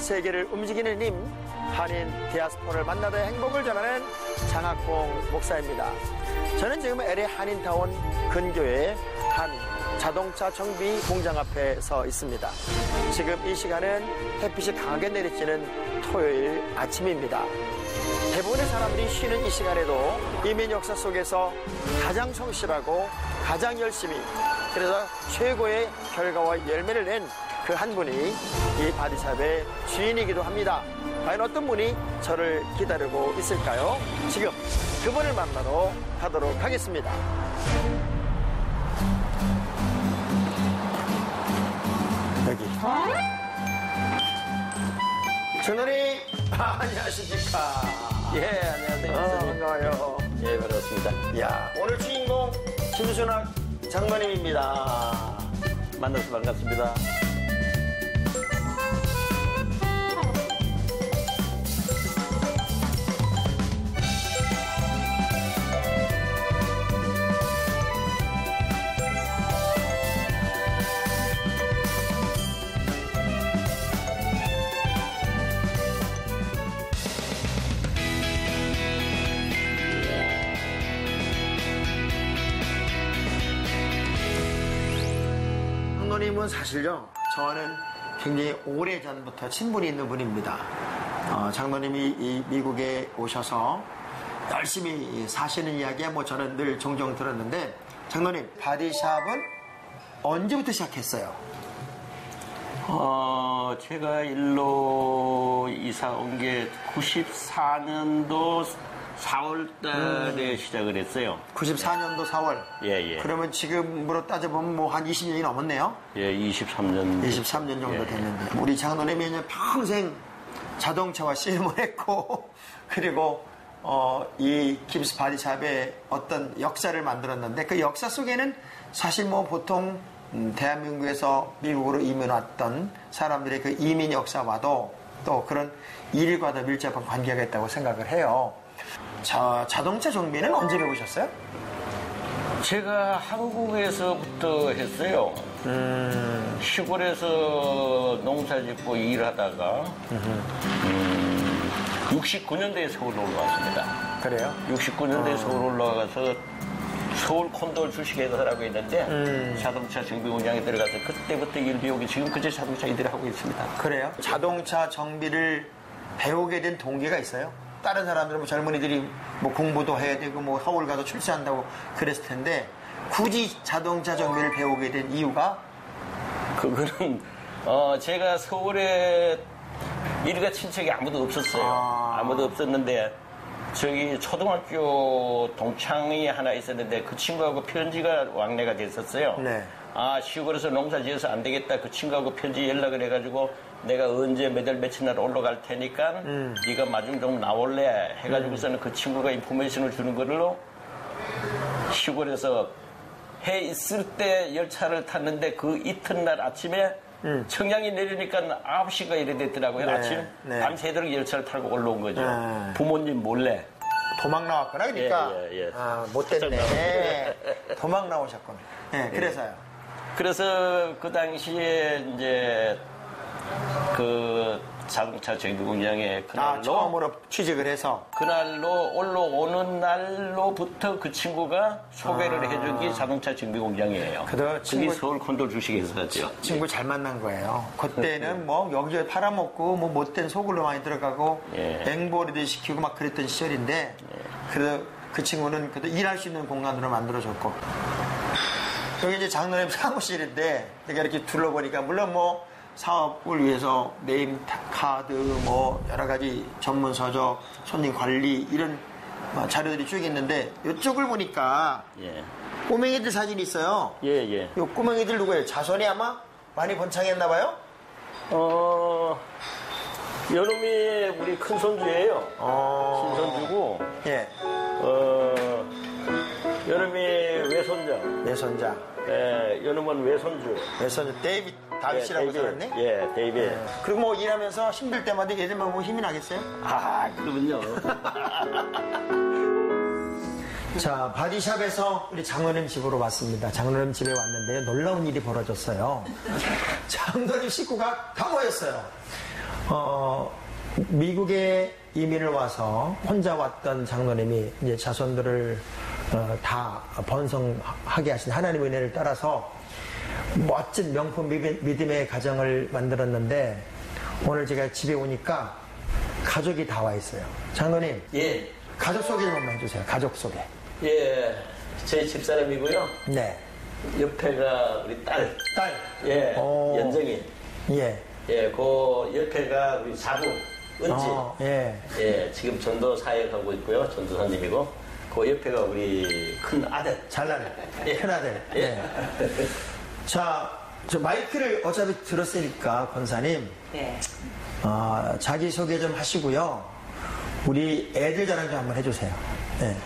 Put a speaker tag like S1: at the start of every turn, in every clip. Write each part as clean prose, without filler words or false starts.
S1: 세계를 움직이는 힘, 한인 디아스포라를 만나다의 행복을 전하는 장학봉 목사입니다. 저는 지금 LA 한인타운 근교의 한 자동차 정비 공장 앞에 서 있습니다. 지금 이 시간은 햇빛이 강하게 내리쬐는 토요일 아침입니다. 대부분의 사람들이 쉬는 이 시간에도 이민 역사 속에서 가장 성실하고 가장 열심히, 그래서 최고의 결과와 열매를 낸 그 한 분이 이 바디샵의 주인이기도 합니다. 과연 어떤 분이 저를 기다리고 있을까요? 지금 그분을 만나러 가도록 하겠습니다. 여기. 전원이 안녕하십니까?
S2: 예, 안녕하세요.
S1: 반가워요.
S2: 예, 반갑습니다.
S1: 야, 오늘 주인공 김순학 장로님입니다.
S2: 만나서 반갑습니다.
S1: 장로님은 사실요, 저는 굉장히 오래전부터 친분이 있는 분입니다. 장로님이 이 미국에 오셔서 열심히 사시는 이야기야 뭐 저는 늘 종종 들었는데, 장로님 바디샵은 언제부터 시작했어요?
S2: 제가 일로 이사 온 게 94년도 4월 달에 시작을 했어요.
S1: 94년도 4월.
S2: 예, 예.
S1: 그러면 지금으로 따져보면 뭐 한 20년이 넘었네요?
S2: 예, 23년.
S1: 23년 정도
S2: 예,
S1: 됐는데. 우리 장로님이 그냥 평생 자동차와 씨름을 했고, 그리고, 이 깁스 바디샵의 어떤 역사를 만들었는데, 그 역사 속에는 사실 뭐 보통, 대한민국에서 미국으로 이민 왔던 사람들의 그 이민 역사와도 또 그런 일과도 밀접한 관계가 있다고 생각을 해요. 자동차 정비는 언제 배우셨어요?
S2: 제가 한국에서부터 했어요. 시골에서 농사 짓고 일하다가 69년도에 서울로 올라왔습니다.
S1: 그래요?
S2: 69년도에 서울 올라가서 서울 콘돌 주식회사라고 있는데 자동차 정비 공장에 들어가서 그때부터 일 배우기 지금까지 자동차 일을 하고 있습니다.
S1: 그래요? 자동차 정비를 배우게 된 동기가 있어요? 다른 사람들은 뭐 젊은이들이 뭐 공부도 해야 되고 뭐 서울 가서 출세한다고 그랬을 텐데 굳이 자동차 정비를 배우게 된 이유가?
S2: 그거는 제가 서울에 일가 친척이 아무도 없었어요. 아무도 없었는데 저기 초등학교 동창이 하나 있었는데 그 친구하고 편지가 왕래가 됐었어요.
S1: 네.
S2: 시골에서 농사 지어서 안 되겠다. 그 친구하고 편지 연락을 해가지고 내가 언제 몇 월 며칠 날 올라갈 테니까 네가 마중 좀 나올래 해가지고서는 그 친구가 인포메이션을 주는 걸로 시골에서 해 있을 때 열차를 탔는데 그 이튿날 아침에 청량이 내리니까 9시가 이래 됐더라고요.
S1: 네,
S2: 아침
S1: 네.
S2: 밤새도록 열차를 타고 올라온 거죠. 부모님 몰래.
S1: 도망 나왔구나. 그러니까
S2: 예.
S1: 못됐네. 도망 나오셨구나. 네, 그래서요.
S2: 그래서 그 당시에 이제 그 자동차 정비 공장에 그날로
S1: 처음으로 취직을 해서
S2: 그날로 올라오는 날로부터 그 친구가 소개를 해준 게 자동차 정비 공장이에요. 그게 서울 콘돌 주식회사죠.
S1: 친구 잘 만난 거예요. 그때는 뭐 여기저기 팔아먹고 뭐 못된 소굴로 많이 들어가고 앵벌이도 시키고 막 그랬던 시절인데 그래도 그 친구는 그래도 일할 수 있는 공간으로 만들어줬고, 여기 이제 장로님 사무실인데 제가 이렇게 둘러보니까 물론 뭐 사업을 위해서 네임 카드 뭐 여러 가지 전문 서적, 손님 관리 이런 자료들이 쭉 있는데 이쪽을 보니까 꼬맹이들 사진이 있어요.
S2: 예.
S1: 이 꼬맹이들 누구예요? 자손이 아마 많이 번창했나 봐요?
S2: 여름이 우리 큰 손주예요. 친손주고.
S1: 예.
S2: 여름이 외손자.
S1: 외손자.
S2: 예, 여름은 외손주.
S1: 외손주 데이빗 다윗이라고 써놨네?
S2: 예, 데이빗.
S1: 예. 그리고 뭐 일하면서 힘들 때마다 얘들만 보면 힘이 나겠어요?
S2: 그러면요.
S1: 자, 바디샵에서 우리 장로님 집으로 왔습니다. 장로님 집에 왔는데요, 놀라운 일이 벌어졌어요. 장로님 식구가 다 모였어요. 미국에 이민을 와서 혼자 왔던 장로님이 이제 자손들을 다 번성하게 하신 하나님의 은혜를 따라서 멋진 명품 믿음의 가정을 만들었는데 오늘 제가 집에 오니까 가족이 다 와 있어요. 장로님,
S2: 예,
S1: 가족 소개 좀 한번 해주세요. 가족 소개.
S2: 예, 제 집사람이고요.
S1: 네.
S2: 옆에가 우리 딸, 예,
S1: 오.
S2: 연정이.
S1: 예.
S2: 예, 그 옆에가 우리 사부, 은지.
S1: 예.
S2: 예, 지금 전도 사역하고 있고요. 전도사님이고. 그 옆에가 우리 큰 아들.
S1: 잘나는
S2: 예.
S1: 큰아들. 예. 자, 저 마이크를 어차피 들었으니까 권사님.
S3: 네.
S1: 자기 소개 좀 하시고요. 우리 애들 자랑 좀 한번 해주세요. 네.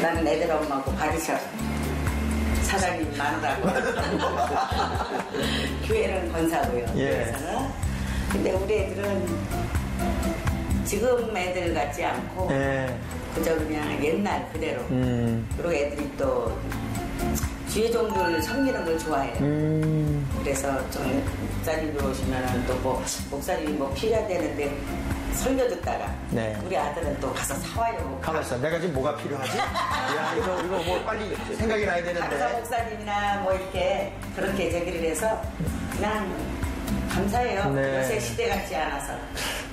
S3: 나는 애들 엄마고 바리셔. 사장님 마누라고. 교회는 권사고요.
S1: 예.
S3: 교회에서는. 근데 우리 애들은 지금 애들 같지 않고
S1: 네.
S3: 그저 그냥 옛날 그대로. 그리고 애들이 또 주의 종들 섬기는 걸 좋아해요. 그래서 좀 목사님들 오시면은 또 뭐 목사님이 뭐 필요하다는데 설교 듣다가
S1: 네.
S3: 우리 아들은 또 가서 사와요.
S1: 가만있어. 내가 지금 뭐가 필요하지? 야, 이거 뭐 빨리 생각이 나야
S3: 박사
S1: 되는데.
S3: 목사님이나 뭐 이렇게 그렇게 저기를 해서 그냥 감사해요.
S1: 네.
S3: 요새 시대 같지 않아서.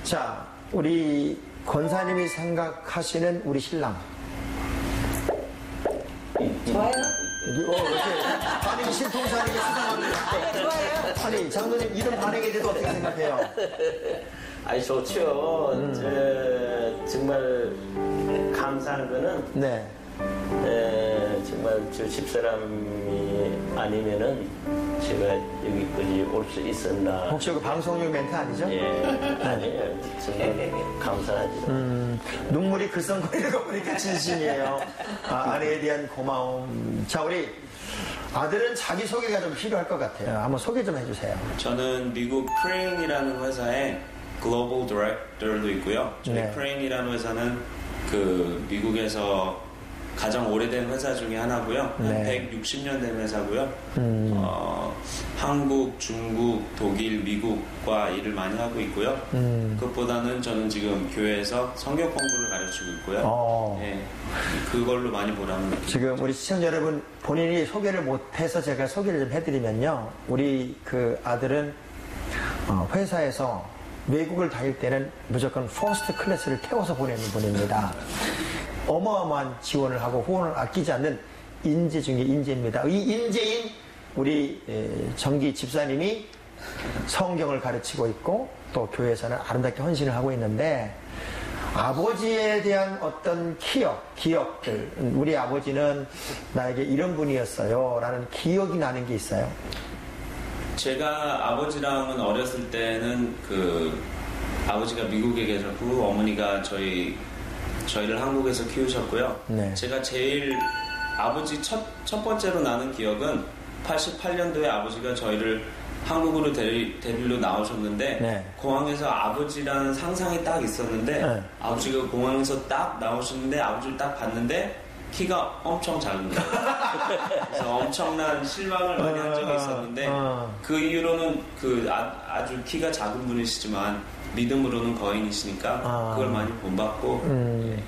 S1: 자, 우리 권사님이 생각하시는 우리 신랑.
S3: 좋아요?
S1: 이렇게 반응이 신통사님이 수상합니다.
S3: 좋아요.
S1: 아니, 장로님 이런 반응에 대해서 어떻게 생각해요?
S2: 아니, 좋죠. 정말 감사한 거는,
S1: 네.
S2: 정말 저 집사람이 아니면은 제가 여기까지 올 수 있었나.
S1: 혹시 그 방송용 멘트 아니죠?
S2: 예, 아니에요. 정말 감사하죠.
S1: 눈물이 글썽거리는 거 보니까 진심이에요. 아내에 대한 고마움. 자, 우리 아들은 자기 소개가 좀 필요할 것 같아요. 한번 소개 좀 해주세요.
S4: 저는 미국 크레인이라는 회사의 글로벌 디렉터도 있고요. 저희
S1: 네.
S4: 크레인이라는 회사는 그 미국에서 가장 오래된 회사 중에 하나고요.
S1: 네.
S4: 160년 된 회사고요. 한국, 중국, 독일, 미국과 일을 많이 하고 있고요. 그것보다는 저는 지금 교회에서 성경 공부를 가르치고 있고요. 예, 그걸로 많이 보람을 느끼고
S1: 지금 우리 시청자 여러분 본인이 소개를 못해서 제가 소개를 좀 해드리면요. 우리 그 아들은 회사에서 외국을 다닐 때는 무조건 퍼스트 클래스를 태워서 보내는 분입니다. 어마어마한 지원을 하고 후원을 아끼지 않는 인재 중에 인재입니다. 이 인재인 우리 정기 집사님이 성경을 가르치고 있고 또 교회에서는 아름답게 헌신을 하고 있는데 아버지에 대한 어떤 기억들 우리 아버지는 나에게 이런 분이었어요 라는 기억이 나는 게 있어요.
S4: 제가 아버지랑은 어렸을 때는 그 아버지가 미국에 계셨고 어머니가 저희를 한국에서 키우셨고요.
S1: 네.
S4: 제가 제일 아버지 첫 번째로 나는 기억은 88년도에 아버지가 저희를 한국으로 데리러 나오셨는데
S1: 네.
S4: 공항에서 아버지라는 상상이 딱 있었는데
S1: 네.
S4: 아버지가 공항에서 딱 나오셨는데 아버지를 딱 봤는데 키가 엄청 작은 거예요. 그래서 엄청난 실망을 많이 한 적이 있었는데 그 이후로는 그 아주 키가 작은 분이시지만 믿음으로는 거인이시니까 그걸 많이 본받고 예,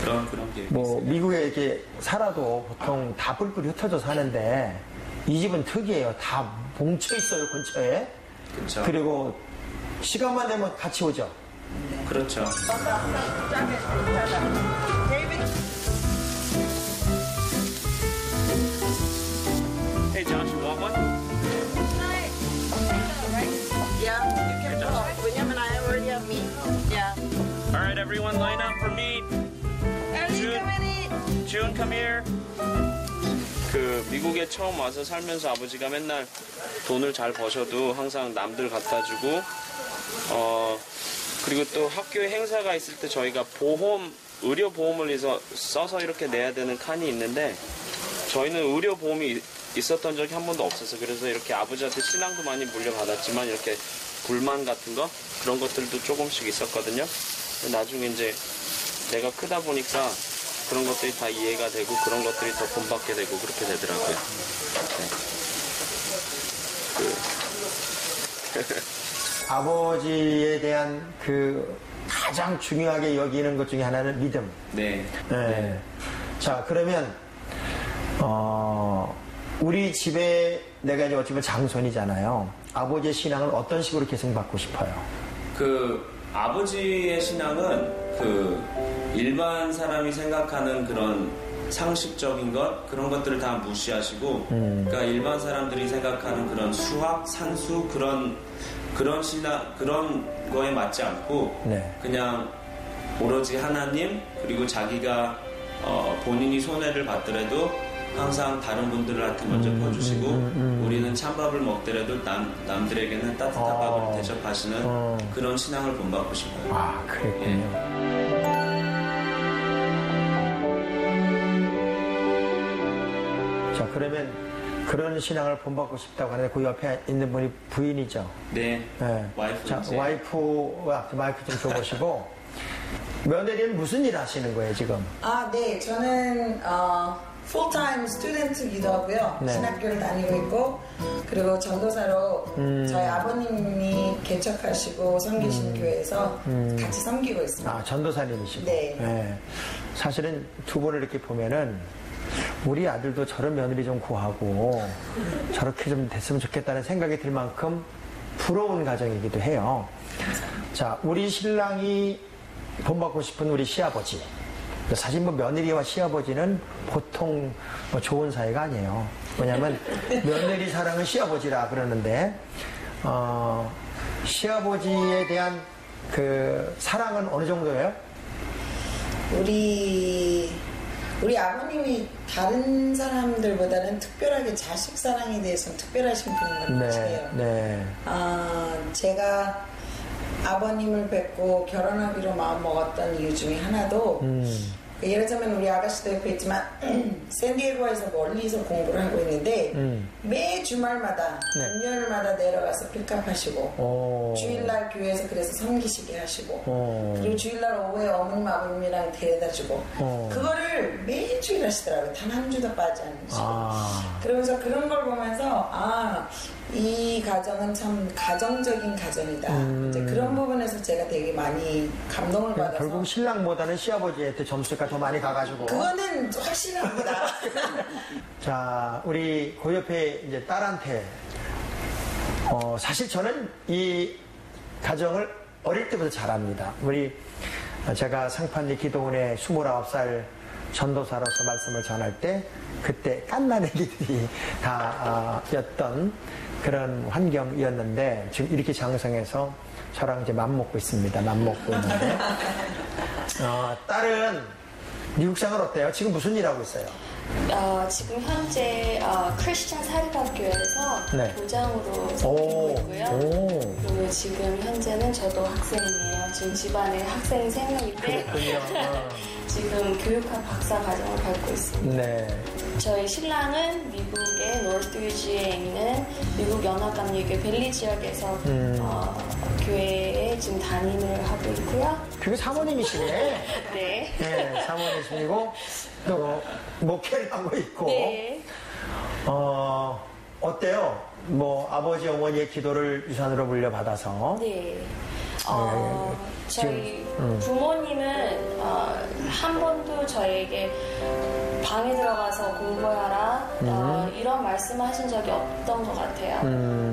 S4: 그런 기억이
S1: 뭐
S4: 있어요.
S1: 미국에 이렇게 살아도 보통 다 뿔뿔이 흩어져 사는데 이 집은 특이해요. 다 뭉쳐 있어요 근처에.
S4: 그렇죠.
S1: 그리고 시간만 되면 같이 오죠.
S4: 그렇죠.
S5: Hey, Josh, you want one?
S6: Yeah, you can talk. William and I already have meat. Yeah.
S5: All right, everyone, line up for meat. June, come here. 그 미국에 처음 와서 살면서 아버지가 맨날 돈을 잘 버셔도 항상 남들 갖다 주고 그리고 또 학교에 행사가 있을 때 저희가 의료 보험을 써서 이렇게 내야 되는 칸이 있는데 저희는 의료 보험이 있었던 적이 한 번도 없어서 그래서 이렇게 아버지한테 신앙도 많이 물려받았지만 이렇게 불만 같은 거 그런 것들도 조금씩 있었거든요. 나중에 이제 내가 크다 보니까 그런 것들이 다 이해가 되고 그런 것들이 더 본받게 되고 그렇게 되더라고요. 네.
S1: 아버지에 대한 그 가장 중요하게 여기는 것 중에 하나는 믿음.
S4: 네.
S1: 네. 자, 그러면, 우리 집에 내가 이제 어찌보면 장손이잖아요. 아버지의 신앙을 어떤 식으로 계승받고 싶어요?
S4: 그 아버지의 신앙은 그 일반 사람이 생각하는 그런 상식적인 것 그런 것들을 다 무시하시고 그러니까 일반 사람들이 생각하는 그런 수학, 산수 그런 신앙 그런 거에 맞지 않고
S1: 네.
S4: 그냥 오로지 하나님 그리고 자기가 본인이 손해를 받더라도 항상 다른 분들한테 먼저 퍼주시고 우리는 찬밥을 먹더라도 남들에게는 따뜻한 밥을 대접하시는 그런 신앙을 본받고 싶어요.
S1: 아, 그랬군요. 자, 그러면 그런 신앙을 본받고 싶다고 하는데 그 옆에 있는 분이 부인이죠?
S4: 네.
S1: 네.
S4: 와이프.
S1: 자, 와이프와 마이크 좀 줘보시고. 며느리는 무슨 일 하시는 거예요, 지금?
S7: 아, 네. 저는 풀타임 스튜던트기도 하고요.
S1: 네.
S7: 신학교를 다니고 있고 그리고 전도사로 저희 아버님이 개척하시고 섬기신 교회에서 같이 섬기고 있습니다.
S1: 아, 전도사님이시고.
S7: 네.
S1: 사실은 두 분을 이렇게 보면은 우리 아들도 저런 며느리 좀 구하고 저렇게 좀 됐으면 좋겠다는 생각이 들 만큼 부러운 가정이기도 해요. 자, 우리 신랑이 본받고 싶은 우리 시아버지. 사실 뭐 며느리와 시아버지는 보통 뭐 좋은 사이가 아니에요. 왜냐하면 며느리 사랑은 시아버지라 그러는데 시아버지에 대한 그 사랑은 어느 정도예요?
S7: 우리 아버님이 다른 사람들보다는 특별하게 자식 사랑에 대해서는 특별하신 분인 것 같아요.
S1: 네.
S7: 제가 아버님을 뵙고 결혼하기로 마음먹었던 이유 중에 하나도 예를 들면 우리 아가씨도 옆에 있지만 샌디에고에서 멀리서 공부를 하고 있는데 매 주말마다 금요일마다 내려가서 필값하시고 주일날 교회에서 그래서 섬기시게 하시고 그리고 주일날 오후에 어머님 아버님이랑 데려다주고 그거를 매주일 하시더라고요. 단 한 주도 빠지 않으시고 그러면서 그런 걸 보면서 이 가정은 참 가정적인 가정이다. 이제 그런 부분에서 제가 되게 많이 감동을 받아서
S1: 결국 신랑보다는 시아버지한테 점수가 더 많이 가가지고
S7: 그거는 확실합니다.
S1: 자, 우리 그 옆에 이제 딸한테 사실 저는 이 가정을 어릴 때부터 잘 압니다. 제가 상판리 기도원에 29살 전도사로서 말씀을 전할 때 그때 깐난 애기들이 다 였던 그런 환경이었는데 지금 이렇게 장성해서 저랑 이제 맘먹고 있습니다. 맘먹고 있는데 딸은 미국 생활 어때요? 지금 무슨 일 하고 있어요?
S8: 지금 현재 크리스천 사립학교에서
S1: 네.
S8: 교장으로 섬기고 있고요. 그리고 지금 현재는 저도 학생이에요. 지금 집안에 학생이 3명인데 지금 교육학 박사 과정을 밟고 있습니다.
S1: 네.
S8: 저희 신랑은 미국의 노스위지에 있는 미국 연합감리교 벨리 지역에서 교회에 지금 담임을 하고 있고요.
S1: 그게 사모님이시네.
S8: 네.
S1: 네, 사모님이시고 또 목회를 하고 있고.
S8: 네.
S1: 어때요? 뭐 아버지 어머니의 기도를 유산으로 물려받아서.
S8: 네. 저희 부모님은 한 번도 저에게 방에 들어가서 공부하라 이런 말씀을 하신 적이 없던 것 같아요.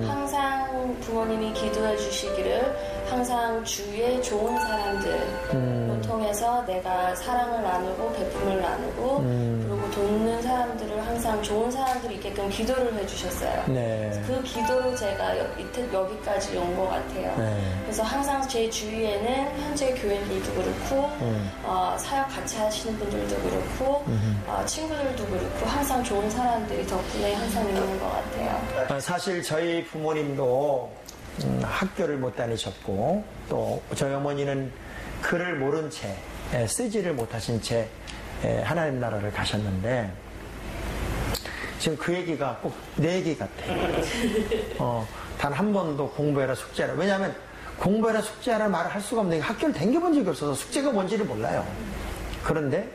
S8: 항상 부모님이 기도해 주시기를 항상 주위에 좋은 사람들을 통해서 내가 사랑을 나누고 베품을 나누고 그리고 돕는 사람들을 항상 좋은 사람들이 있게끔 기도를 해주셨어요.
S1: 네.
S8: 그 기도로 제가 여기까지 온 것 같아요.
S1: 네.
S8: 그래서 항상 제 주위에는 현재 교인들도 그렇고 사역 같이 하시는 분들도 그렇고 친구들도 그렇고 항상 좋은 사람들이 덕분에 항상 있는 것 같아요.
S1: 사실 저희 부모님도 학교를 못 다니셨고 또 저희 어머니는 글을 모른 채 쓰지를 못하신 채 하나님 나라를 가셨는데 지금 그 얘기가 꼭 내 얘기 같아요. 단 한 번도 공부해라 숙제하라. 왜냐하면 공부해라 숙제하라 말을 할 수가 없는 게 학교를 다녀본 적이 없어서 숙제가 뭔지를 몰라요. 그런데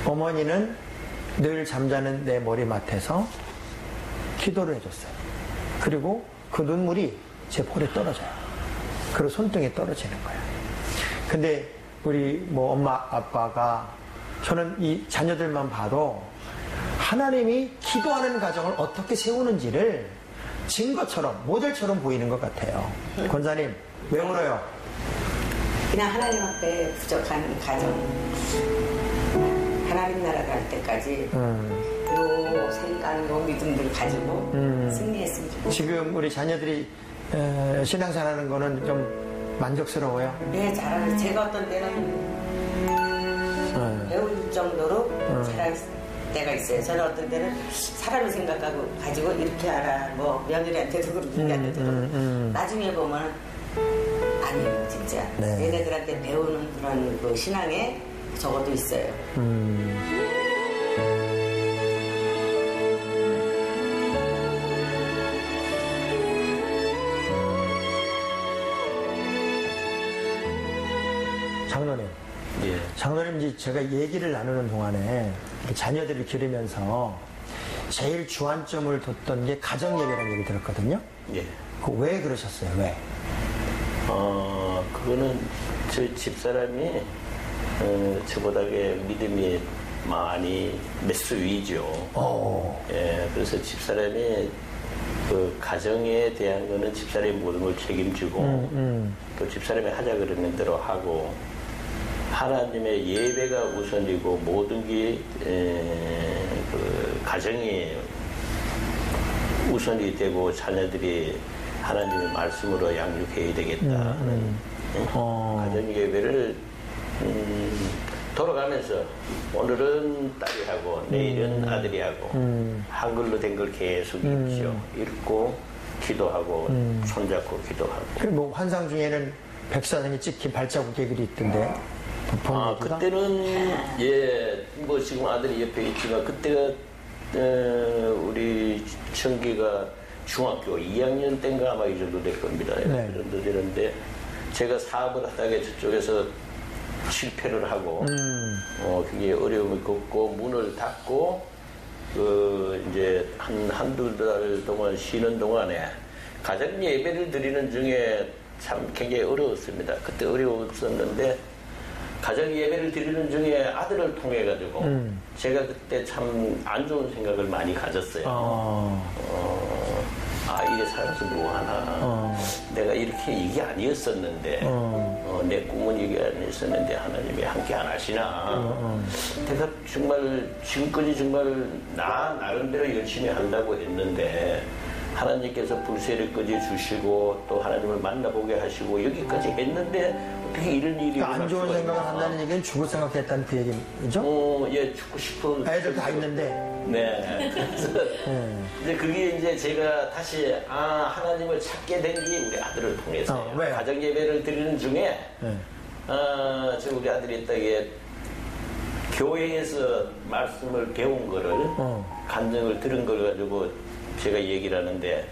S1: 어머니는 늘 잠자는 내 머리맡에서 기도를 해줬어요. 그리고 그 눈물이 제 볼에 떨어져요. 그리고 손등에 떨어지는 거야. 근데 우리 뭐 엄마 아빠가 저는 이 자녀들만 봐도 하나님이 기도하는 가정을 어떻게 세우는지를 증거처럼 모델처럼 보이는 것 같아요. 권사님 왜 울어요?
S3: 그냥 하나님 앞에 부족한 가정, 하나님 나라 갈 때까지 요 생각, 요 믿음들 가지고 승리했으면 좋겠어요.
S1: 지금 우리 자녀들이 신앙생활하는 거는 좀 만족스러워요?
S3: 네, 잘하는. 제가 어떤 때는 배울 정도로 잘할 때가 있어요. 저는 어떤 때는 사람을 생각하고 가지고 이렇게 하라. 뭐 며느리한테도 그렇고 누구한테도 그렇고 나중에 보면 아니에요, 진짜.
S1: 네.
S3: 얘네들한테 배우는 그런 그 신앙에 적어도 있어요.
S1: 장로님.
S2: 예.
S1: 장로님, 이제 제가 얘기를 나누는 동안에 자녀들을 기르면서 제일 주안점을 뒀던 게 가정예배라는 얘기 들었거든요.
S2: 예.
S1: 그 왜 그러셨어요? 왜?
S2: 그거는 저희 집사람이 저보다 믿음이 많이 몇 수 위죠. 예, 그래서 집사람이 그 가정에 대한 거는 집사람이 모든 걸 책임지고 또 집사람이 하자 그러는 대로 하고 하나님의 예배가 우선이고 모든 게 그 가정이 우선이 되고 자녀들이 하나님의 말씀으로 양육해야 되겠다. 가정 예배를 돌아가면서 오늘은 딸이 하고 내일은 아들이 하고 한글로 된 걸 계속 읽고 기도하고 손잡고 기도하고.
S1: 그리고 뭐 환상 중에는 백사장이 찍힌 발자국 얘기도 있던데.
S2: 그때는 뭐 지금 아들이 옆에 있지만 그때가 우리 청기가 중학교 2학년 때인가 아마 이 정도 될 겁니다.
S1: 네.
S2: 그 정도 되는데 제가 사업을 하다가 저쪽에서 실패를 하고 그게 어려움을 겪고 문을 닫고 이제 한두 달 동안 쉬는 동안에 가정 예배를 드리는 중에 참 굉장히 어려웠습니다. 그때 어려웠었는데 가정 예배를 드리는 중에 아들을 통해 가지고 제가 그때 참 안 좋은 생각을 많이 가졌어요. 이래 살아서 뭐하나. 내가 이게 아니었었는데, 내 꿈은 이게 아니었었는데, 하나님이 함께 안 하시나. 내가 정말, 지금까지 정말 나름대로 열심히 한다고 했는데, 하나님께서 불세를 꺼져 주시고, 또 하나님을 만나보게 하시고, 여기까지 했는데, 어떻게 이런 일이.
S1: 그러니까 안 좋은 생각을 한다는 얘기는 죽을 생각했다는 그 얘기죠?
S2: 예, 죽고 싶은.
S1: 애들 다 있는데.
S2: 네. 그래서 이제 그게 이제 제가 다시 하나님을 찾게 된 게 우리 아들을 통해서요.
S1: 왜?
S2: 가정 예배를 드리는 중에 저 우리 아들이 있다게 교회에서 말씀을 배운 거를 간증을 들은 걸 가지고 제가 얘기를 하는데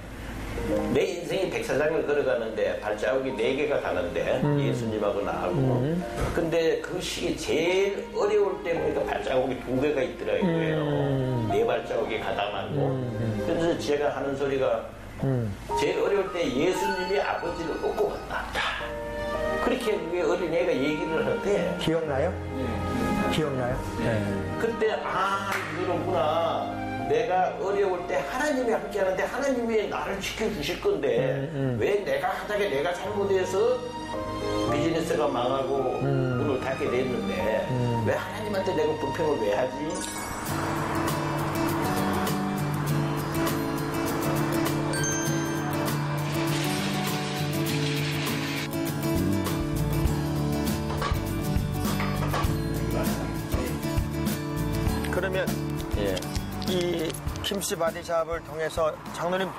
S2: 내 인생이 백사장을 걸어가는데 발자국이 4개가 가는데 예수님하고 나하고 근데 그 시기 제일 어려울 때 보니까 발자국이 2개가 있더라고요. 4 발자국이 가담하고 그래서 제가 하는 소리가 제일 어려울 때 예수님이 아버지를 얻고 갔다. 그렇게 그게 어린애가 얘기를 하는데
S1: 기억나요? 기억나요? 네.
S2: 그때 이러구나. 내가 어려울 때 하나님이 함께 하는데 하나님이 나를 지켜주실 건데 왜 내가 하다가 내가 잘못해서 비즈니스가 망하고 문을 닫게 됐는데 왜 하나님한테 내가 불평을 왜 하지?
S1: 그러면 이 김씨 바디샵을 통해서 장로님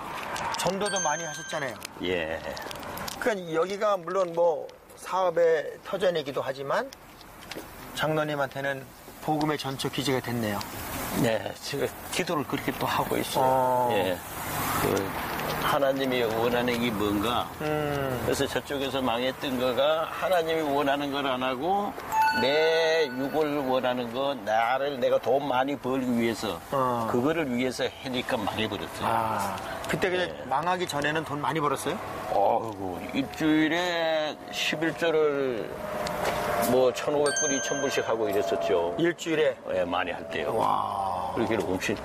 S1: 전도도 많이 하셨잖아요.
S2: 예.
S1: 그러니까 여기가 물론 뭐 사업의 터전이기도 하지만 장로님한테는 복음의 전초 기지가 됐네요.
S2: 네, 제가 기도를 그렇게 또 하고 있어요. 예. 하나님이 원하는 게 뭔가. 그래서 저쪽에서 망했던 거가 하나님이 원하는 걸 안 하고 내 육을 원하는 건 내가 돈 많이 벌기 위해서 그거를 위해서 해니까 망해버렸어요.
S1: 아, 그때 그냥 망하기 전에는 돈 많이 벌었어요?
S2: 일주일에 11조를 뭐 1,500불, 2,000불씩 하고 이랬었죠.
S1: 일주일에?
S2: 예, 많이 할 때요.
S1: 와.
S2: 그렇게 엄청.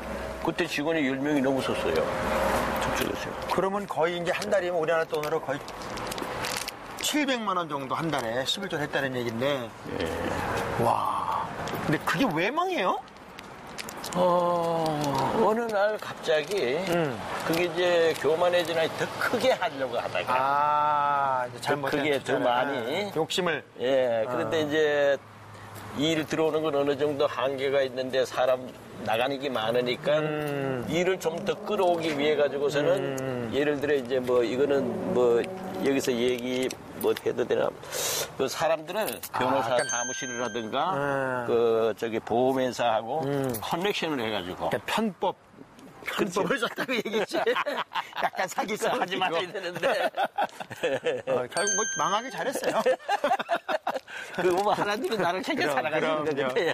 S2: 그때 직원이 10명이 넘었었어요. 저쪽에서요.
S1: 그러면 거의 이제 한 달이면 우리나라 돈으로 거의 700만 원 정도 한 달에 11조 했다는 얘기인데.
S2: 예.
S1: 와. 근데 그게 왜 망해요?
S2: 어느 날 갑자기 그게 이제 교만해지나 더 크게 하려고 하다가
S1: 아, 이제 잘못
S2: 크게 더 많이
S1: 욕심을.
S2: 예, 그런데 이제 일 들어오는 건 어느 정도 한계가 있는데 사람 나가는 게 많으니까 일을 좀 더 끌어오기 위해 가지고서는 예를 들어 이제 뭐 이거는 뭐 여기서 얘기 뭐 해도 되나 그 사람들은 변호사 사무실이라든가 그 저기 보험회사하고 커넥션을 해가지고
S1: 편법을 썼다고 얘기했지. 약간 사기꾼
S2: 하지 말아야 되는데
S1: 결국 뭐 망하기 잘했어요.
S2: 그거 뭐 하나님이 나를 챙겨 살아가는 것 같아요. 예.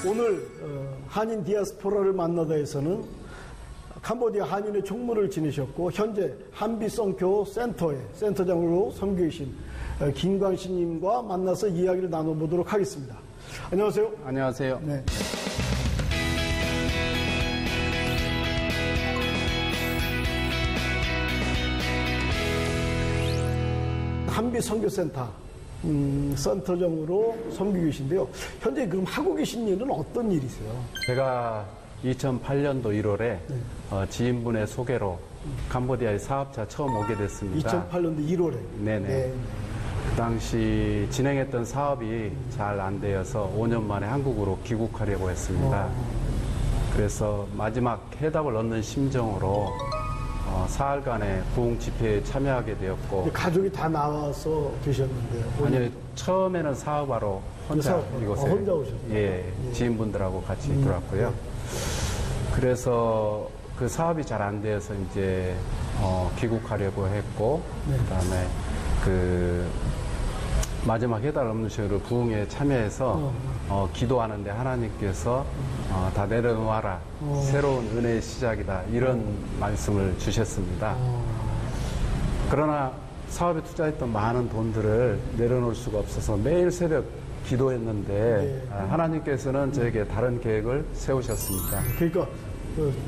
S9: 오늘 한인 디아스포라를 만나다에서는 캄보디아 한인의 총무를 지내셨고 현재 한비성교 센터의 센터장으로 섬기고 계신 김광신님과 만나서 이야기를 나눠보도록 하겠습니다. 안녕하세요.
S10: 안녕하세요.
S9: 네. 한비선교센터 센터장으로 섬기고 계신데요. 현재 그럼 하고 계신 일은 어떤 일이세요?
S10: 제가 2008년도 1월에 지인분의 소개로 캄보디아에 사업자 처음 오게 됐습니다.
S9: 2008년도 1월에.
S10: 네네.
S9: 네.
S10: 그 당시 진행했던 사업이 잘 안 되어서 5년 만에 한국으로 귀국하려고 했습니다. 그래서 마지막 해답을 얻는 심정으로 사흘간의 부흥 집회에 참여하게 되었고.
S9: 가족이 다 나와서 계셨는데요.
S10: 아니요, 처음에는 사업하러 혼자 이곳에
S9: 혼자 오셨어요?
S10: 예, 지인분들하고 같이 들어왔고요. 그래서 그 사업이 잘 안 되어서 이제 귀국하려고 했고, 그다음에 그 마지막 해달 없는 시간으로 부흥에 참여해서 기도하는데 하나님께서 다 내려놓아라, 새로운 은혜의 시작이다, 이런 말씀을 주셨습니다. 그러나 사업에 투자했던 많은 돈들을 내려놓을 수가 없어서 매일 새벽 기도했는데 하나님께서는 저에게 다른 계획을 세우셨습니다.
S9: 그러니까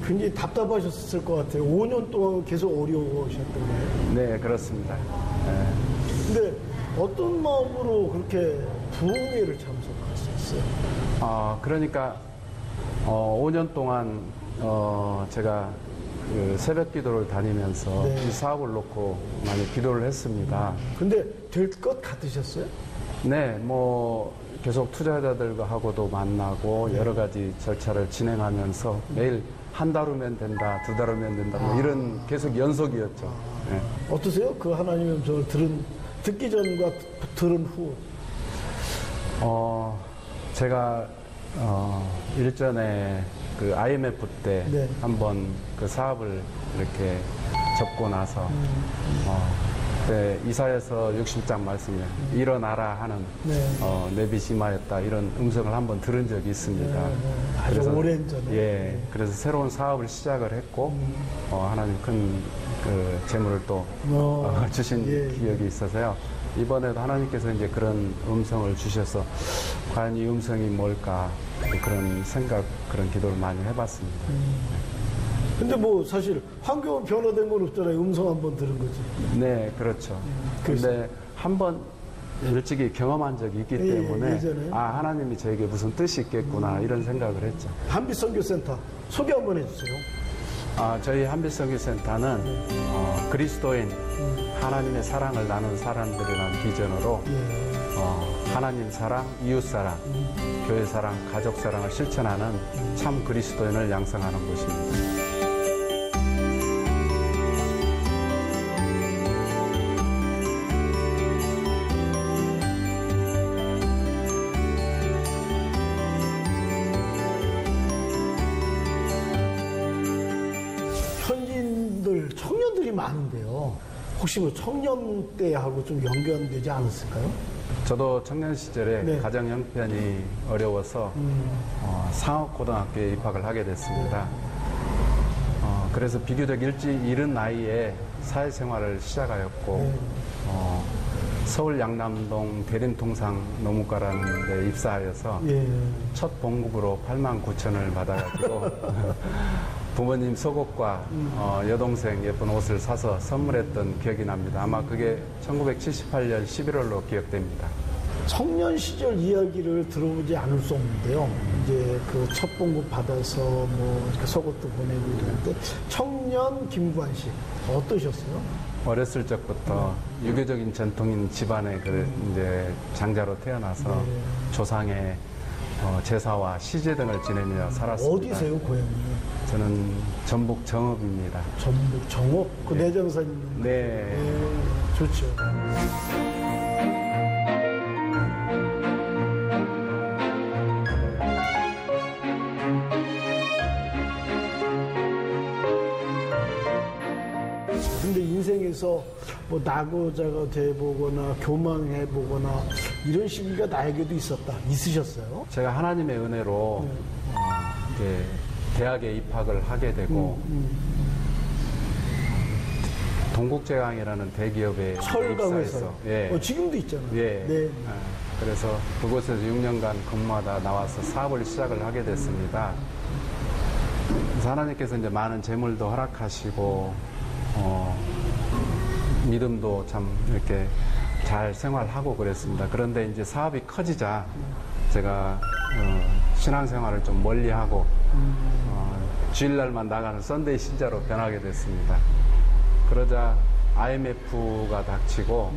S9: 굉장히 답답하셨을 것 같아요. 5년 동안 계속 어려우셨던 거예요.
S10: 네, 그렇습니다.
S9: 근데 어떤 마음으로 그렇게 부흥회를 참석하셨어요?
S10: 그러니까 5년 동안 제가 그 새벽 기도를 다니면서 이 사업을 놓고 많이 기도를 했습니다.
S9: 근데 될 것 같으셨어요?
S10: 네, 뭐 계속 투자자들과 하고도 만나고 여러 가지 절차를 진행하면서 매일 한 달 후면 된다, 두 달 후면 된다, 뭐 이런 계속 연속이었죠. 네.
S9: 어떠세요? 그 하나님의 음성을 듣기 전과 들은 후?
S10: 제가 일전에 그 IMF 때 한번 그 사업을 이렇게 접고 나서 그때 이사야서 60장 말씀에 일어나라 하는 네비시마였다, 이런 음성을 한번 들은 적이 있습니다.
S9: 아주 오랜 전에.
S10: 예, 그래서 새로운 사업을 시작을 했고 하나님 큰 그 재물을 또 주신 기억이 있어서요. 이번에도 하나님께서 이제 그런 음성을 주셔서 과연 이 음성이 뭘까 그런 생각, 그런 기도를 많이 해봤습니다.
S9: 근데 뭐 사실 환경은 변화된 건 없잖아요. 음성 한번 들은 거지.
S10: 네, 그렇죠. 근데 한번 일찍이 경험한 적이 있기 때문에
S9: 예전에.
S10: 하나님이 저에게 무슨 뜻이 있겠구나 이런 생각을 했죠.
S9: 한빛선교센터 소개 한번 해주세요.
S10: 저희 한빛선교센터는 그리스도인 하나님의 사랑을 나눈 사람들이라는 비전으로 하나님 사랑, 이웃 사랑, 교회 사랑, 가족 사랑을 실천하는 참 그리스도인을 양성하는 곳입니다.
S9: 현지인들, 청년들이 많은데요. 혹시 뭐 청년대하고 좀 연관되지 않았을까요?
S10: 저도 청년 시절에 가정 형편이 어려워서 상업고등학교에 입학을 하게 됐습니다. 그래서 비교적 일찍 이른 나이에 사회생활을 시작하였고 서울 양남동 대림통상 농무과라는 데 입사하여서 첫 봉급으로 89,000원을 받아가지고 부모님 속옷과 여동생 예쁜 옷을 사서 선물했던 기억이 납니다. 아마 그게 1978년 11월로 기억됩니다.
S9: 청년 시절 이야기를 들어보지 않을 수 없는데요. 이제 그 첫 봉급 받아서 뭐 이렇게 속옷도 보내고 이러는데 청년 김구한 씨 어떠셨어요?
S10: 어렸을 적부터 유교적인 전통인 집안에 이제 장자로 태어나서 조상의 제사와 시제 등을 지내며 살았습니다.
S9: 어디세요, 고향이?
S10: 저는 전북 정읍입니다.
S9: 전북 정읍? 그 내장산 있는
S10: 네.
S9: 좋죠. 근데 인생에서 뭐 낙오자가 돼보거나 교만해보거나 이런 시기가 나에게도 있으셨어요?
S10: 제가 하나님의 은혜로 이제 대학에 입학을 하게 되고 동국제강이라는 대기업에 입사해서
S9: 지금도 있잖아요.
S10: 네. 그래서 그곳에서 6년간 근무하다 나와서 사업을 시작을 하게 됐습니다. 그래서 하나님께서 이제 많은 재물도 허락하시고 믿음도 참 이렇게 잘 생활하고 그랬습니다. 그런데 이제 사업이 커지자 제가 신앙생활을 좀 멀리하고 주일날만 나가는 썬데이 신자로 변하게 됐습니다. 그러자 IMF가 닥치고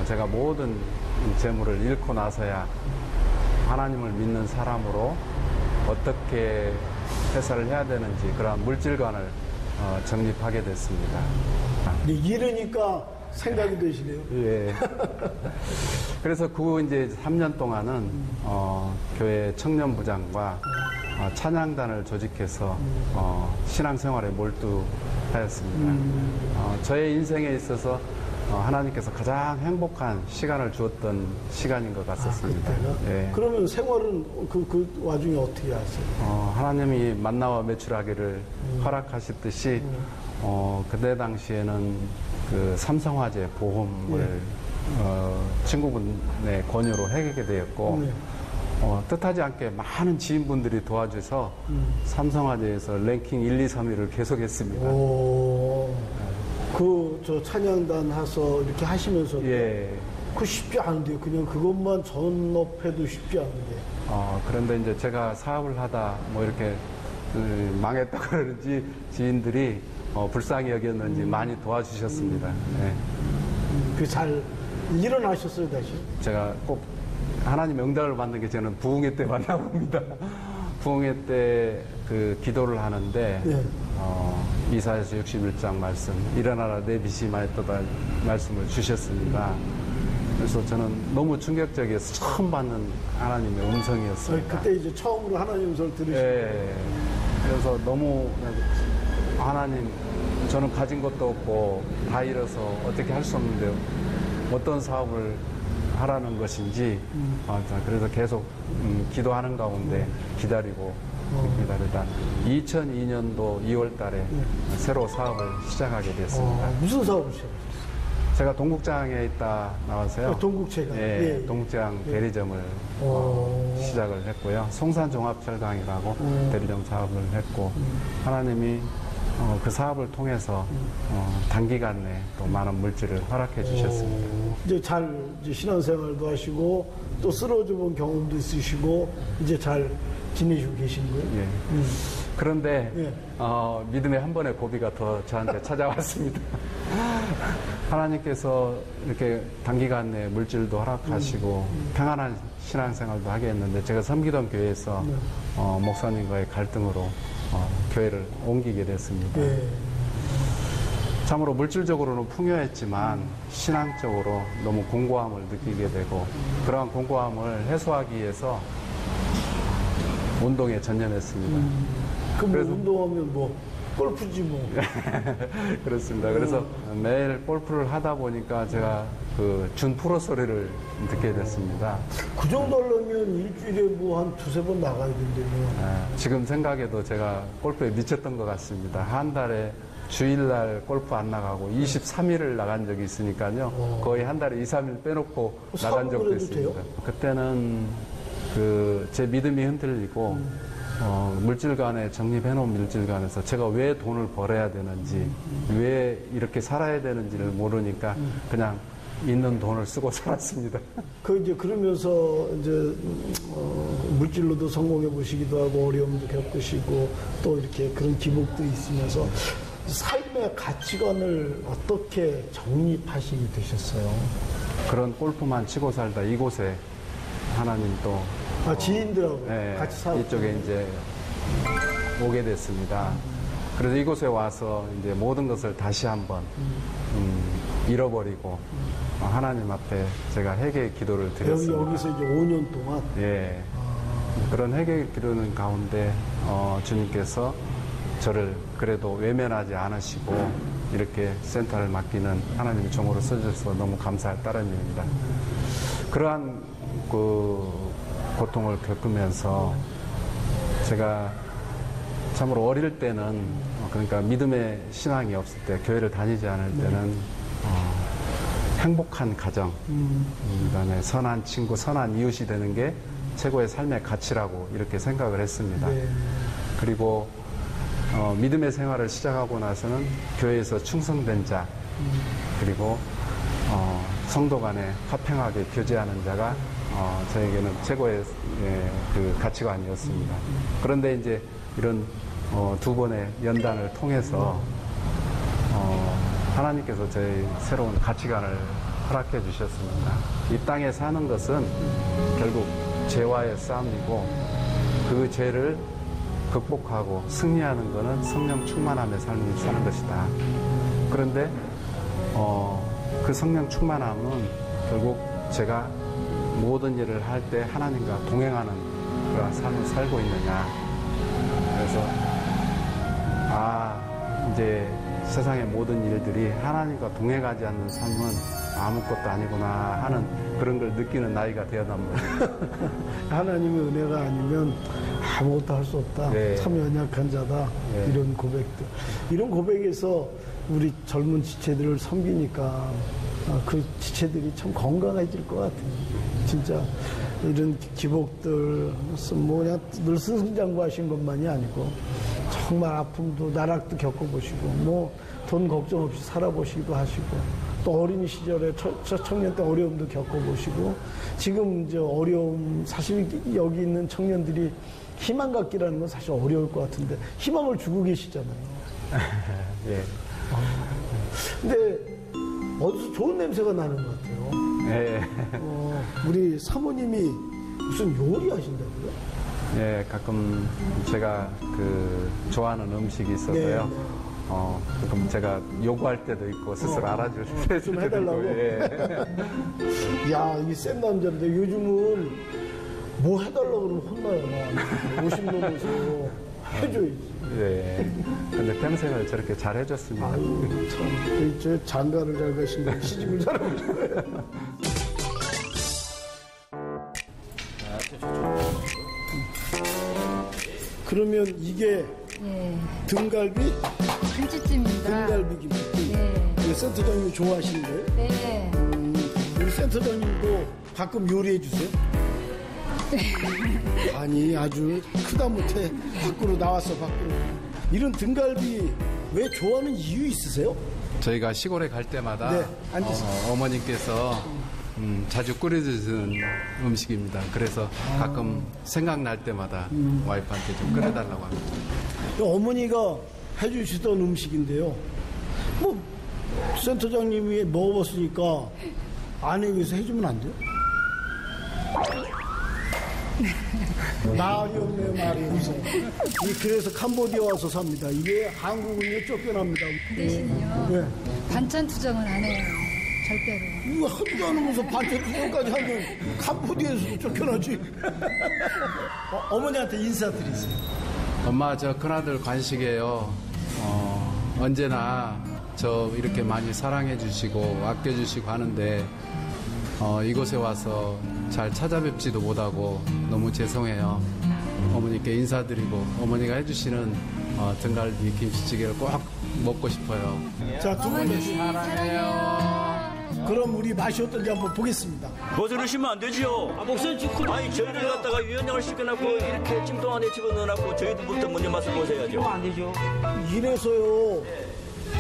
S10: 제가 모든 재물을 잃고 나서야 하나님을 믿는 사람으로 어떻게 회사를 해야 되는지 그런 물질관을 정립하게 됐습니다.
S9: 이러니까 생각이 되시네요.
S10: 예. 그래서 그 이제 3년 동안은 교회 청년부장과 찬양단을 조직해서 신앙생활에 몰두하였습니다. 저의 인생에 있어서 하나님께서 가장 행복한 시간을 주었던 시간인 것 같았습니다.
S9: 예. 그러면 생활은 그 와중에 어떻게 하세요?
S10: 하나님이 만나와 매출하기를 허락하셨듯이 그때 당시에는 그 삼성화재 보험을 친구분의 권유로 해결하게 되었고 뜻하지 않게 많은 지인분들이 도와줘서 삼성화재에서 랭킹 1, 2, 3위를 계속했습니다.
S9: 저 찬양단 해서 이렇게 하시면서 그거 쉽지 않은데요. 그냥 그것만 전업해도 쉽지 않은데.
S10: 그런데 이제 제가 사업을 하다 뭐 이렇게 망했다 그러는지 지인들이 불쌍히 여겼는지 많이 도와주셨습니다. 네.
S9: 그 잘 일어나셨어요, 다시?
S10: 제가 꼭 하나님 응답을 받는 게 저는 부흥회 때 만나 봅니다. 부흥회 때 그 기도를 하는데 이사야서 61장 말씀 일어나라 내 빛이 많이 떠다 말씀을 주셨습니다. 그래서 저는 너무 충격적이어서 처음 받는 하나님의 음성이었습니다.
S9: 그때 이제 처음으로 하나님 음성을 들으시고
S10: 그래서 너무 하나님 저는 가진 것도 없고 다 잃어서 어떻게 할 수 없는데 어떤 사업을 하라는 것인지 그래서 계속 기도하는 가운데 기다리고 그러다 2002년도 2월 달에 새로 사업을 시작하게 됐습니다.
S9: 무슨 사업을 시작하셨어요?
S10: 제가 동국장에 있다 나와서요.
S9: 동국제가?
S10: 예, 동국장 대리점을 시작을 했고요. 송산종합철강이라고 대리점 사업을 했고, 하나님이 그 사업을 통해서 단기간 내에 또 많은 물질을 허락해 주셨습니다.
S9: 이제 이제 신앙생활도 하시고 또 쓰러져 본 경험도 있으시고 이제 잘 지내시고 계신 거예요?
S10: 예. 그런데 믿음의 한 번의 고비가 더 저한테 찾아왔습니다. 하나님께서 이렇게 단기간 내에 물질도 허락하시고 평안한 신앙생활도 하게 했는데, 제가 섬기던 교회에서 목사님과의 갈등으로 교회를 옮기게 됐습니다. 참으로 물질적으로는 풍요했지만 신앙적으로 너무 공고함을 느끼게 되고, 그러한 공고함을 해소하기 위해서 운동에 전념했습니다.
S9: 그래서 운동하면 뭐 골프지 뭐.
S10: 그렇습니다. 그래서 매일 골프를 하다 보니까 제가 그 준 프로 소리를 듣게 됐습니다.
S9: 그 정도 하려면 일주일에 뭐 한 두세 번 나가야 된다면.
S10: 지금 생각해도 제가 골프에 미쳤던 것 같습니다. 한 달에 주일날 골프 안 나가고 23일을 나간 적이 있으니까요. 거의 한 달에 2, 3일 빼놓고 나간 적도 있습니다. 돼요? 그때는 제 믿음이 흔들리고 물질관에 적립해놓은 물질관에서 제가 왜 돈을 벌어야 되는지, 왜 이렇게 살아야 되는지를 모르니까 그냥 있는 돈을 쓰고 살았습니다.
S9: 이제 그러면서 이제 물질로도 성공해 보시기도 하고 어려움도 겪으시고 또 이렇게 그런 기복들이 있으면서 삶의 가치관을 어떻게 정립하시게 되셨어요?
S10: 그런 골프만 치고 살다 이곳에 하나님 또
S9: 지인들하고 같이 살고
S10: 이쪽에 이제 오게 됐습니다. 그래서 이곳에 와서 이제 모든 것을 다시 한번 잃어버리고 하나님 앞에 제가 회개의 기도를 드렸습니다.
S9: 여기서 이제 5년 동안?
S10: 예. 그런 회개의 기도는 가운데 주님께서 저를 그래도 외면하지 않으시고 이렇게 센터를 맡기는 하나님의 종으로 써주셔서 너무 감사할 따름입니다. 그러한 고통을 겪으면서 제가 참으로 어릴 때는, 그러니까 믿음의 신앙이 없을 때, 교회를 다니지 않을 때는 행복한 가정, 그다음에 선한 친구, 선한 이웃이 되는 게 최고의 삶의 가치라고 이렇게 생각을 했습니다. 그리고 믿음의 생활을 시작하고 나서는 교회에서 충성된 자, 그리고 성도 간에 화평하게 교제하는 자가 저에게는 최고의 그 가치관이었습니다. 그런데 이제 이런 두 번의 연단을 통해서 하나님께서 저희 새로운 가치관을 허락해 주셨습니다. 이 땅에 사는 것은 결국 죄와의 싸움이고, 그 죄를 극복하고 승리하는 것은 성령 충만함의 삶을 사는 것이다. 그런데 그 성령 충만함은 결국 제가 모든 일을 할 때 하나님과 동행하는 그런 삶을 살고 있느냐. 그래서 이제 세상의 모든 일들이 하나님과 동행하지 않는 삶은 아무것도 아니구나 하는 그런 걸 느끼는 나이가 되어납니다.
S9: 하나님의 은혜가 아니면 아무것도 할 수 없다. 참 연약한 자다. 이런 고백들. 이런 고백에서 우리 젊은 지체들을 섬기니까 그 지체들이 참 건강해질 것 같아요. 진짜 이런 기복들, 그냥 늘 승승장구하신 것만이 아니고 정말 아픔도 나락도 겪어보시고 돈 걱정 없이 살아보시기도 하시고, 또 어린 시절에 청년 때 어려움도 겪어보시고, 지금 이제 어려움, 사실 여기 있는 청년들이 희망 갖기라는 건 사실 어려울 것 같은데 희망을 주고 계시잖아요.
S10: 예.
S9: 근데 어디서 좋은 냄새가 나는 것 같아요.
S10: 예.
S9: 우리 사모님이 무슨 요리 하신다고요?
S10: 예, 가끔 제가 좋아하는 음식이 있어서요. 그럼 제가 요구할 때도 있고 스스로 알아줄 때도
S9: 좀 해달라고.
S10: 예.
S9: 야, 이 센 남자인데 요즘은 뭐 해달라고 그러면 혼나요. 50 넘어서 해줘야지.
S10: 예. 근데 평생을 저렇게 잘 해줬습니다.
S9: 아유, 참. 저 장가를 잘 가신 거 시집을 잘 하신 거예요. 그러면 이게
S11: 예.
S9: 등갈비?
S11: 김치찜입니다.
S9: 등갈비 김치찜.
S11: 네.
S9: 이거 센터장님이 좋아하시는 거예요?
S11: 네.
S9: 우리 센터장님도 가끔 요리해 주세요? 아니 아주 크다 못해 밖으로 나왔어 밖으로. 이런 등갈비 왜 좋아하는 이유 있으세요?
S10: 저희가 시골에 갈 때마다
S9: 네, 앉으세요.
S10: 어머님께서 자주 끓여주시는 음식입니다. 그래서 가끔 생각날 때마다 와이프한테 좀 끓여달라고 합니다.
S9: 어머니가 해주시던 음식인데요. 뭐 센터장님이 먹어봤으니까 아내 위해서 해주면 안 돼요? 말이 없네요, 말이 없어. 그래서 캄보디아 와서 삽니다. 이게 한국은요 쫓겨납니다.
S11: 그 대신요.
S9: 네.
S11: 반찬 투정은 안 해요. 절대로.
S9: 이거 하지도 않으면서 반찬 투정까지 하면 캄보디아에서도 쫓겨나지. 어머니한테 인사드리세요.
S10: 엄마, 저 큰아들 관식이에요. 언제나 저 이렇게 많이 사랑해 주시고 아껴 주시고 하는데 이곳에 와서 잘 찾아뵙지도 못하고 너무 죄송해요. 어머니께 인사드리고 어머니가 해주시는 등갈비 김치찌개를 꼭 먹고 싶어요.
S9: 자, 두 분이
S10: 사랑해요.
S9: 그럼 우리 맛이 어떤지 한번 보겠습니다.
S12: 거스르시면 안 되지요. 목소리 찍고. 아니, 저희를 갖다가 위원장을 시켜놓고 이렇게 찜통 안에 집어넣어놓고 저희들부터 먼저 맛을 보셔야죠. 안 되죠.
S9: 이래서요,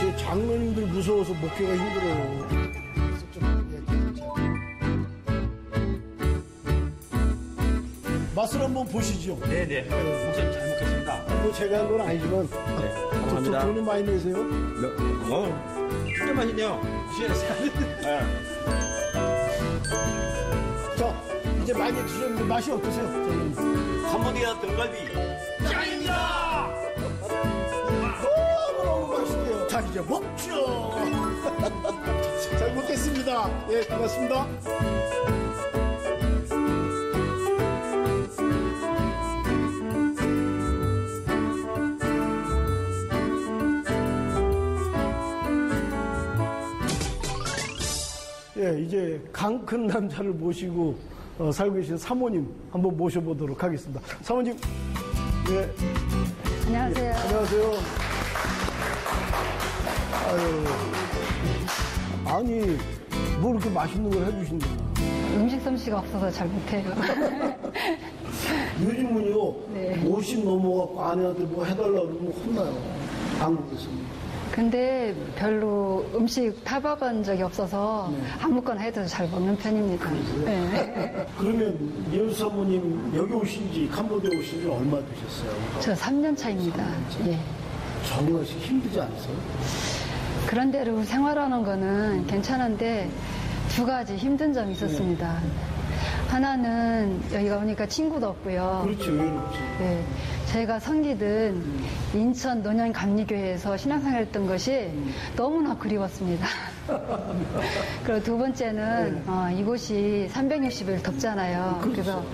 S9: 저 장로님들 무서워서 먹기가 힘들어요. 맛을 한번 보시죠.
S12: 네네. 목소리 잘 먹겠습니다.
S9: 뭐 제가 한 건 아니지만.
S12: 네. 감사합니다.
S9: 돈을 많이 내세요?
S12: 진짜 맛있네요.
S9: 네. 자, 이제 많이 드셨는데 맛이 어떠세요? 저는.
S12: 캄보디아 등갈비. 짱입니다!
S9: 너무너무 맛있네요. 자, 이제 먹죠. 잘 먹겠습니다. 예, 고맙습니다. 예, 이제 강 큰 남자를 모시고 살고 계신 사모님 한번 모셔보도록 하겠습니다. 사모님, 예.
S11: 안녕하세요.
S9: 예, 안녕하세요. 아니, 뭐 이렇게 맛있는 걸 해주신다.
S11: 음식 솜씨가 없어서 잘 못해요.
S9: 요즘은요,
S11: 네.
S9: 50 넘어가고 아내한테 뭐 해달라고 그러면 혼나요. 한국에서는.
S11: 근데 별로 음식 타박한 적이 없어서 아무거나 해도 잘 먹는 편입니다. 네.
S9: 그러면 예수 사모님 여기 오신 지, 캄보디아 오신 지 얼마 되셨어요?
S11: 저 3년 차입니다. 예.
S9: 정말 힘들지 않으세요?
S11: 그런 대로 생활하는 거는 괜찮은데 두 가지 힘든 점이 있었습니다. 하나는 여기가 오니까 친구도 없고요.
S9: 그렇지, 외롭지.
S11: 네, 제가 섬기던 인천 노년 감리교회에서 신앙생활 했던 것이 너무나 그리웠습니다. 그리고 두 번째는 이곳이 360일 덥잖아요. 그래서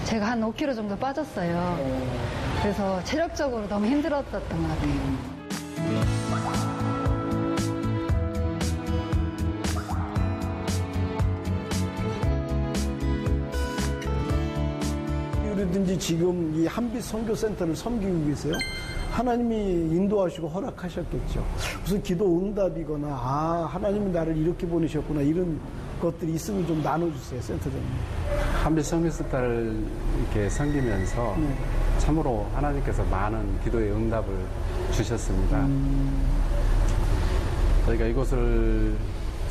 S11: 제가 한 5kg 정도 빠졌어요. 그래서 체력적으로 너무 힘들었던 것 같아요.
S9: 그러든지 지금 이 한빛 선교센터를 섬기고 계세요. 하나님이 인도하시고 허락하셨겠죠. 무슨 기도 응답이거나 하나님이 나를 이렇게 보내셨구나 이런 것들이 있으면 좀 나눠주세요, 센터장님.
S10: 한빛 선교센터를 이렇게 섬기면서 참으로 하나님께서 많은 기도의 응답을 주셨습니다. 저희가 이곳을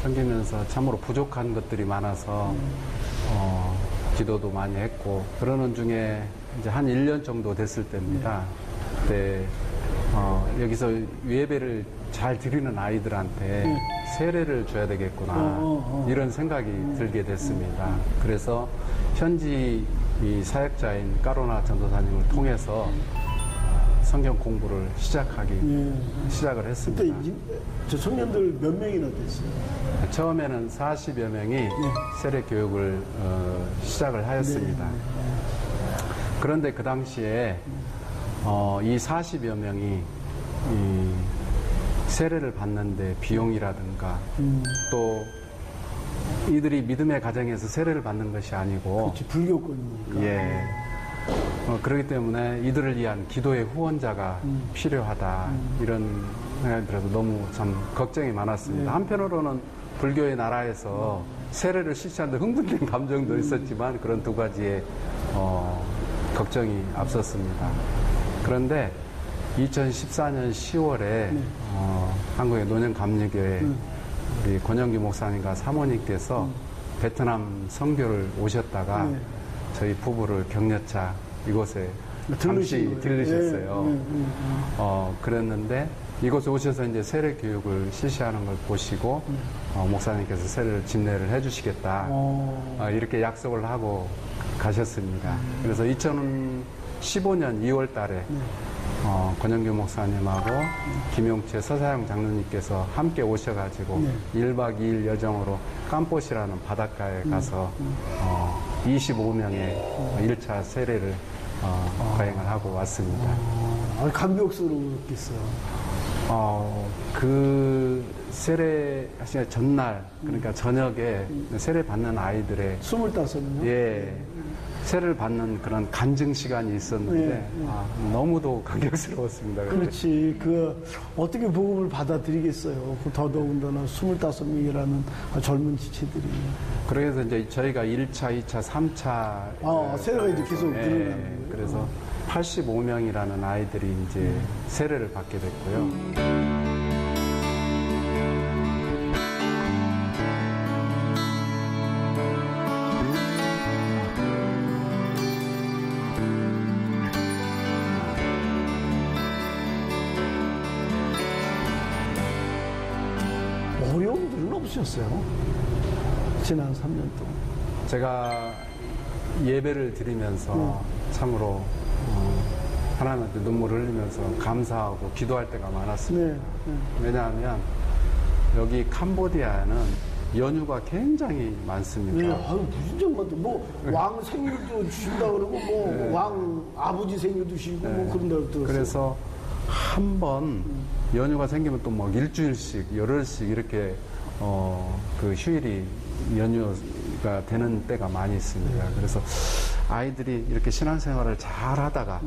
S10: 섬기면서 참으로 부족한 것들이 많아서 기도도 많이 했고 그러는 중에 이제 한 1년 정도 됐을 때입니다. 그때 여기서 예배를 잘 드리는 아이들한테 세례를 줘야 되겠구나 이런 생각이 들게 됐습니다. 그래서 현지 이 사역자인 까로나 전도사님을 통해서 성경 공부를 시작을 했습니다.
S9: 그때 저 청년들 몇 명이나 됐어요?
S10: 처음에는 40여 명이 세례 교육을 시작을 하였습니다. 그런데 그 당시에 이 40여 명이 이 세례를 받는데 비용이라든가 또 이들이 믿음의 가정에서 세례를 받는 것이 아니고
S9: 그렇지, 불교권이니까.
S10: 예. 그렇기 때문에 이들을 위한 기도의 후원자가 필요하다 이런 생각이 들어서 너무 참 걱정이 많았습니다. 한편으로는 불교의 나라에서 세례를 실시하는데 흥분된 감정도 있었지만 그런 두 가지의 걱정이 앞섰습니다. 그런데 2014년 10월에 한국의 노년감리교회 우리 권영기 목사님과 사모님께서 베트남 선교를 오셨다가 저희 부부를 격려차 이곳에 잠시 들르셨어요. 그랬는데 이곳에 오셔서 이제 세례 교육을 실시하는 걸 보시고 목사님께서 세례를 집례를 해주시겠다 이렇게 약속을 하고 가셨습니다. 그래서 2015년 2월 달에 권영규 목사님하고 김용채 서사영 장로님께서 함께 오셔가지고 1박 2일 여정으로 깜포시라는 바닷가에 가서 25명의 1차 세례를 거행을 하고 왔습니다.
S9: 감격스러웠겠어요.
S10: 그 세례 하시는 전날, 그러니까 저녁에 세례 받는 아이들의
S9: 25명요?
S10: 예. 세례를 받는 그런 간증 시간이 있었는데 너무도 감격스러웠습니다.
S9: 그렇지. 어떻게 복음을 받아들이겠어요. 더더군다나 25명이라는 젊은 지체들이.
S10: 그래서 이제 저희가 1차, 2차, 3차
S9: 세례가 이제 계속 늘어나는
S10: 그래서 85명이라는 아이들이 이제 세례를 받게 됐고요.
S9: 어려움들은 없으셨어요? 지난 3년 동안.
S10: 제가 예배를 드리면서 참으로 하나님한테 눈물을 흘리면서 감사하고 기도할 때가 많았습니다. 왜냐하면 여기 캄보디아는 연휴가 굉장히 많습니다.
S9: 무슨 정말 왕 생일도 주신다 그러고 왕 아버지 생일도 주시고 그런다고 들었어요.
S10: 그래서 한 번 연휴가 생기면 또 뭐 일주일씩 열흘씩 이렇게 그 휴일이 연휴가 되는 때가 많이 있습니다. 그래서 아이들이 이렇게 신앙생활을 잘 하다가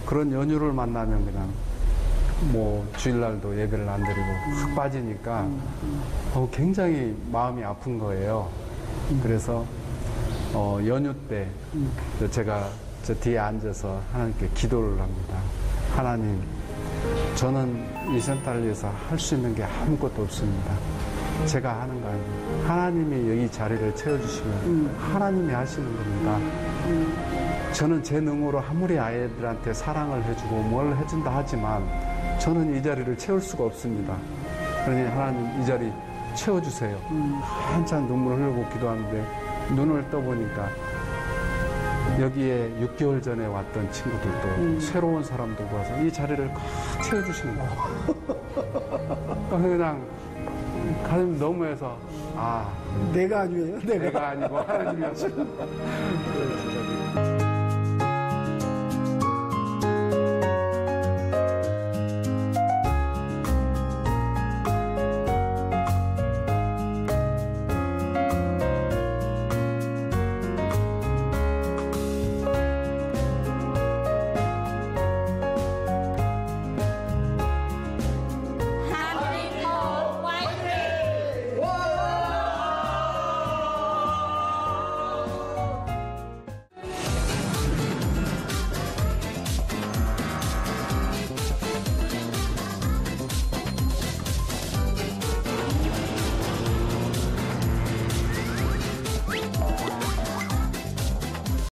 S10: 그런 연휴를 만나면 그냥 뭐 주일날도 예배를 안 드리고 확 빠지니까 굉장히 마음이 아픈 거예요. 그래서 연휴 때 제가 저 뒤에 앉아서 하나님께 기도를 합니다. 하나님, 저는 이 센터를 위해서 할 수 있는 게 아무것도 없습니다. 제가 하는 거 아니에요. 하나님이 여기 자리를 채워주시면 하나님이 하시는 겁니다. 저는 제 능으로 아무리 아이들한테 사랑을 해주고 뭘 해준다 하지만 저는 이 자리를 채울 수가 없습니다. 그러니 하나님 이 자리 채워주세요. 한참 눈물을 흘리고 기도하는데 눈을 떠보니까 여기에 6개월 전에 왔던 친구들도 새로운 사람들도 와서 이 자리를 꽉 채워주시는 거예요. 그냥 가슴 너무해서
S9: 내가 아니에요.
S10: 내가 아니고 하나님이 하시는